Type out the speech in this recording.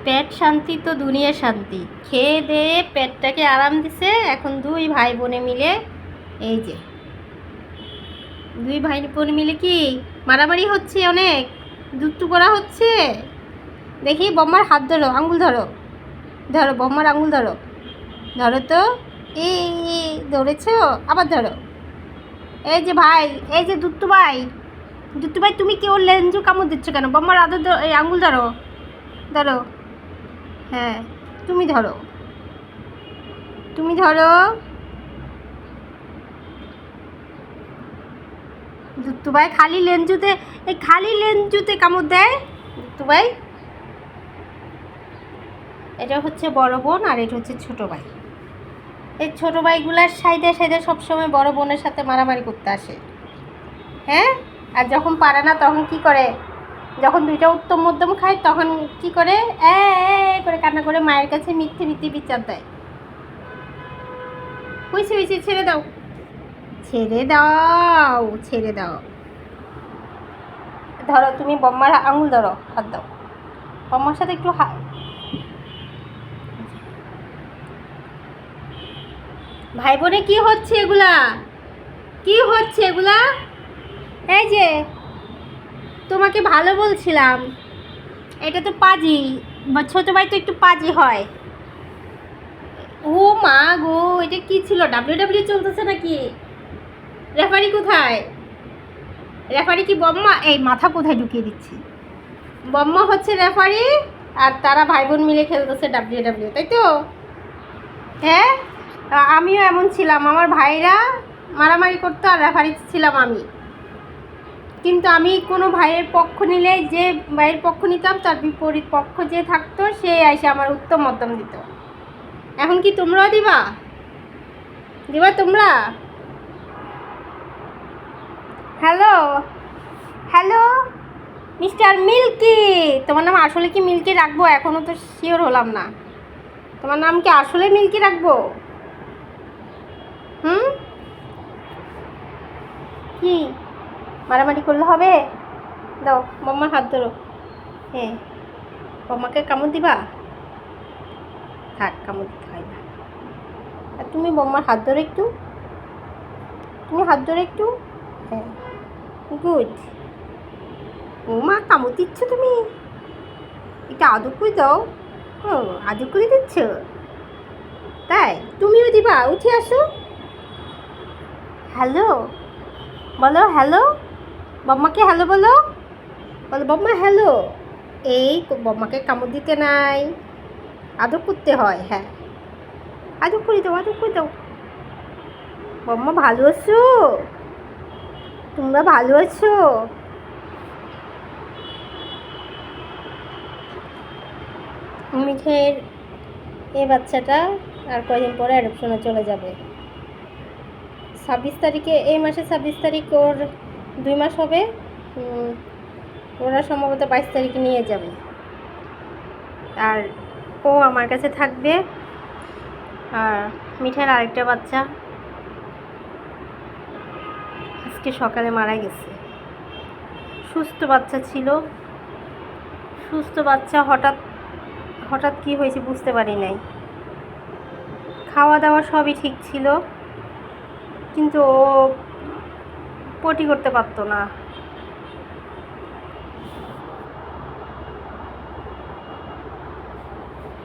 পেট শান্তি তো দুনিয়া শান্তি। খেয়ে দিয়ে পেটটাকে আরাম দিছে। এখন দুই ভাই বোনে মিলে এই যে দুই ভাই বোন মিলে কি মারামারি হচ্ছে, অনেক দুট্টু করা হচ্ছে। দেখি বম্মার হাত ধরো, আঙুল ধরো, ধরো বম্মার আঙুল ধরো, ধরো তো। এই ধরেছ, আবার ধরো। এই যে ভাই, এই যে দুট্টু ভাই, দুট্টু ভাই তুমি কি ওর লেঞ্জু কামড় দিচ্ছ কেন? বম্মার আদর এই আঙুল ধরো, ধরো। হ্যাঁ তুমি ধরো, তুমি ধরো। দুট্টু ভাই খালি লেঞ্জুতে, এই খালি লেঞ্জুতে কামড় দেয় দুট্টু ভাই। এটা হচ্ছে বড় বোন আর এটা হচ্ছে ছোট ভাই। এই ছোট ভাইগুলার সাইডে সাইডে সবসময় বড় বোনের সাথে মারামারি করতে আসে। হ্যাঁ, আর যখন পারে না তখন কি করে, যখন দুইটা উত্তম মধ্যম খায় তখন কি করে, করে কান্না করে মায়ের কাছে মিথ্যে মিথ্যে বিচার দেয়। হয়েছে হয়েছে, ছেড়ে দাও, ছেড়ে দাও, ছেড়ে দাও। ধরো তুমি বম্মার আঙুল ধরো, হাত দাও বম্মার সাথে একটু ভাই বোনে কি হচ্ছে এগুলা, কি হচ্ছে এগুলা? এই যে তোমাকে ভালো বলছিলাম, এটা তো পাজি, ছোট ভাই তো একটু পাজি হয়। ও মা গো, এটা কি ছিল? ডাব্লিউ চলতেছে নাকি? রেফারি কোথায়? রেফারি কি বম্মা? এই মাথা কোথায় ঢুকিয়ে দিচ্ছি। বম্মা হচ্ছে রেফারি আর তারা ভাই বোন মিলে খেলতেছে ডাব্লিউ, তাই তো? হ্যাঁ, আমিও এমন ছিলাম, আমার ভাইরা মারামারি করতো আর রেফারি ছিলাম আমি। কিন্তু আমি কোনো ভাইয়ের পক্ষ নিলে, যে ভাইয়ের পক্ষ নিতাম তার বিপরীত পক্ষ যে থাকতো সে এসে আমার উত্তম মধ্যম দিত। এখন কি তোমরাও দিবা? দিবা তোমরা? হ্যালো হ্যালো মিস্টার মিল্কি, তোমার নাম আসলে কি মিল্কি রাখবো? এখনও তো শিওর হলাম না। তোমার নাম কি আসলে মিল্কি রাখবো? হুম, কি মারামারি করলে হবে? দাও বম্মার হাত ধরো। হ্যাঁ, বম্মাকে কামড় দিবা? থাক, কামড় দিতে হয় না। আর তুমি বম্মার হাত ধরো একটু, তুমি হাত ধরো একটু। হ্যাঁ, গুড। ও মা, কামড় দিচ্ছ তুমি? এটা আদর করে দাও। ও, আদর করে দিচ্ছ তাই? তুমিও দিবা? উঠে আসো। হ্যালো বলো, হ্যালো বম্মাকে হ্যালো বলো, বলো বম্মা হ্যালো। এই বম্মাকে কামড় দিতে নাই, আদর করতে হয়। হ্যাঁ, আদর করে দাও, আদর করে দাও। বম্মা ভালো আছো? তোমরা ভালো আছো? মিঠের এই বাচ্চাটা আর কয়দিন পরে অ্যাডপশনে চলে যাবে। 26 তারিখে, এই মাসে 26 তারিখ ওর 2 মাস হবে। ওরা সম্ভবত 22 তারিখে নিয়ে যাবে। আর ও আমার কাছে থাকবে। আর মিঠের আরেকটা বাচ্চা আজকে সকালে মারা গেছে। সুস্থ বাচ্চা ছিল, সুস্থ বাচ্চা হঠাৎ হঠাৎ কী হয়েছে বুঝতে পারি নাই। খাওয়া দাওয়া সবই ঠিক ছিল, কিন্তু ও পটি করতে পারতো না।